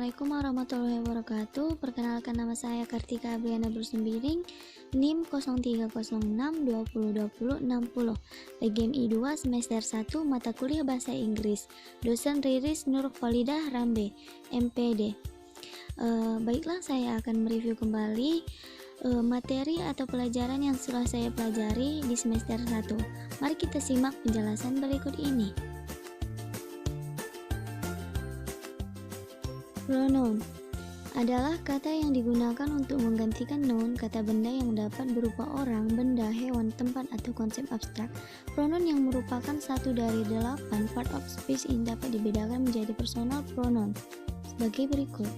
Assalamualaikum warahmatullahi wabarakatuh. Perkenalkan, nama saya Kartika Abriana Bersembiring, NIM 0306202060, PGMI 2 semester 1 mata kuliah Bahasa Inggris. Dosen Riris Nur Kholidah Rambe, MPD. Baiklah, saya akan mereview kembali materi atau pelajaran yang telah saya pelajari di semester 1. Mari kita simak penjelasan berikut ini. Pronoun adalah kata yang digunakan untuk menggantikan noun, kata benda yang dapat berupa orang, benda, hewan, tempat, atau konsep abstrak. Pronoun yang merupakan satu dari 8 part of speech ini dapat dibedakan menjadi personal pronoun sebagai berikut.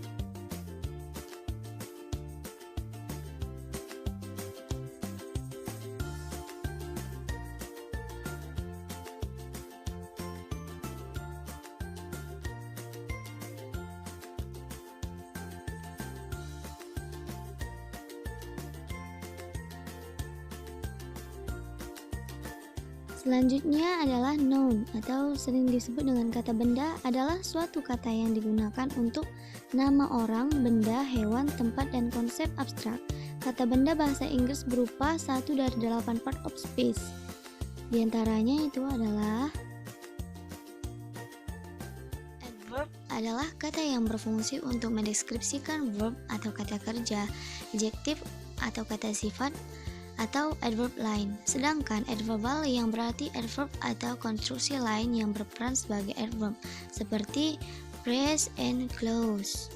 Selanjutnya adalah noun, atau sering disebut dengan kata benda, adalah suatu kata yang digunakan untuk nama orang, benda, hewan, tempat, dan konsep abstrak. Kata benda bahasa Inggris berupa satu dari 8 part of speech. Di antaranya itu adalah adverb adalah kata yang berfungsi untuk mendeskripsikan verb atau kata kerja, adjektif atau kata sifat, atau adverb lain. Sedangkan adverbal yang berarti adverb atau konstruksi lain yang berperan sebagai adverb, seperti praise and close.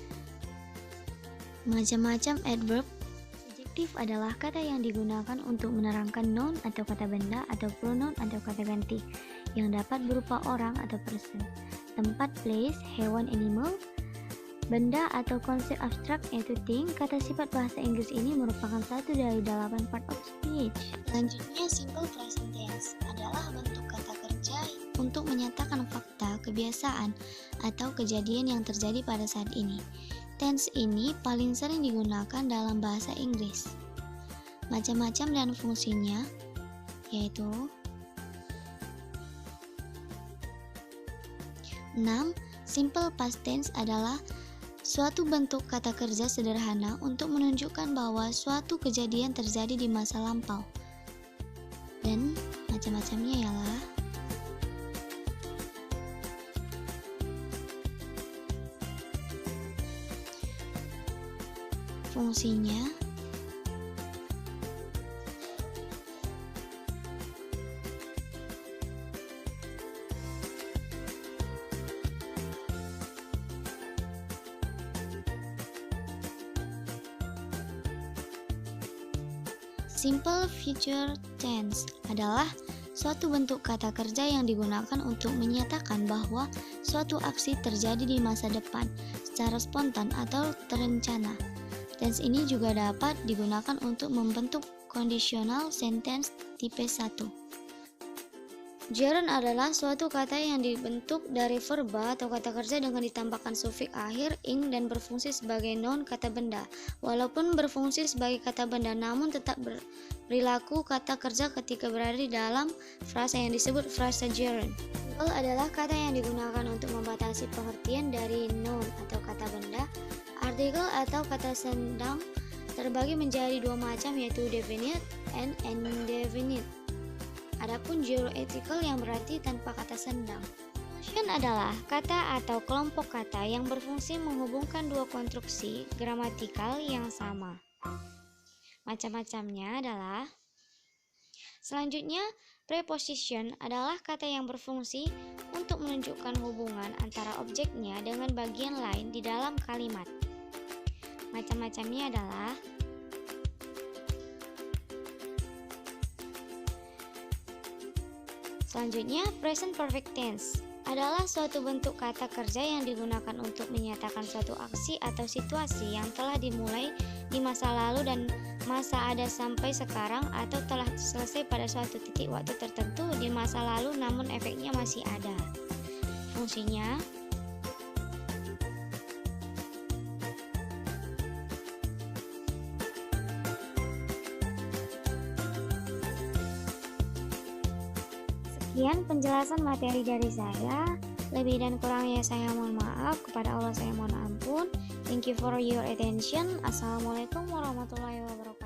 Macam-macam adverb. Adjektif adalah kata yang digunakan untuk menerangkan noun atau kata benda atau pronoun atau kata ganti yang dapat berupa orang atau person, tempat place, hewan animal, benda atau konsep abstrak yaitu thing. Kata sifat bahasa Inggris ini merupakan satu dari 8 part of speech. Selanjutnya, simple present tense adalah bentuk kata kerja untuk menyatakan fakta, kebiasaan, atau kejadian yang terjadi pada saat ini. Tense ini paling sering digunakan dalam bahasa Inggris. Macam-macam dan fungsinya yaitu 6. Simple past tense adalah suatu bentuk kata kerja sederhana untuk menunjukkan bahwa suatu kejadian terjadi di masa lampau. Dan macam-macamnya ialah fungsinya simple future tense adalah suatu bentuk kata kerja yang digunakan untuk menyatakan bahwa suatu aksi terjadi di masa depan secara spontan atau terencana. Tense ini juga dapat digunakan untuk membentuk conditional sentence tipe 1. Gerund adalah suatu kata yang dibentuk dari verba atau kata kerja dengan ditambahkan sufiks akhir ing dan berfungsi sebagai noun kata benda. Walaupun berfungsi sebagai kata benda, namun tetap berlaku kata kerja ketika berada di dalam frasa yang disebut frasa gerund. Artikel adalah kata yang digunakan untuk membatasi pengertian dari noun atau kata benda. Artikel atau kata sendang terbagi menjadi dua macam, yaitu definite and indefinite. Adapun zero article yang berarti tanpa kata sendang. Function adalah kata atau kelompok kata yang berfungsi menghubungkan dua konstruksi gramatikal yang sama. Macam-macamnya adalah selanjutnya, preposition adalah kata yang berfungsi untuk menunjukkan hubungan antara objeknya dengan bagian lain di dalam kalimat. Macam-macamnya adalah selanjutnya, present perfect tense adalah suatu bentuk kata kerja yang digunakan untuk menyatakan suatu aksi atau situasi yang telah dimulai di masa lalu dan masa ada sampai sekarang, atau telah selesai pada suatu titik waktu tertentu di masa lalu namun efeknya masih ada. Fungsinya sekian penjelasan materi dari saya. Lebih dan kurangnya saya mohon maaf, kepada Allah saya mohon ampun. Thank you for your attention. Assalamualaikum warahmatullahi wabarakatuh.